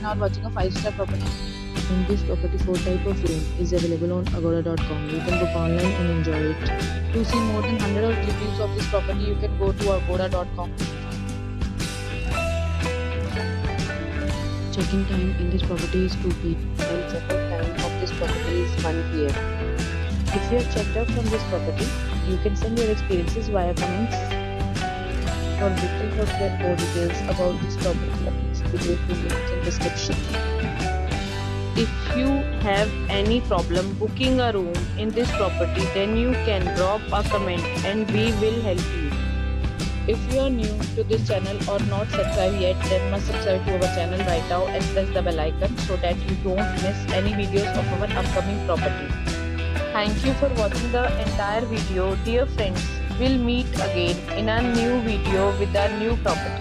and are watching a 5-star property. In this property, 4 type of room is available on agoda.com. You can book online and enjoy it. To see more than 100 of reviews of this property, you can go to agoda.com. Check-in time in this property is 2 p.m. and check-out time of this property is 1 p.m. If you have checked out from this property, you can send your experiences via comments. For details or get more details about this property, please visit the link in description. If you have any problem booking a room in this property, then you can drop a comment and we will help you. If you are new to this channel or not subscribed yet, then must subscribe to our channel right now and press the bell icon so that you don't miss any videos of our upcoming property. Thank you for watching the entire video. Dear friends, we'll meet again in a new video with a new property.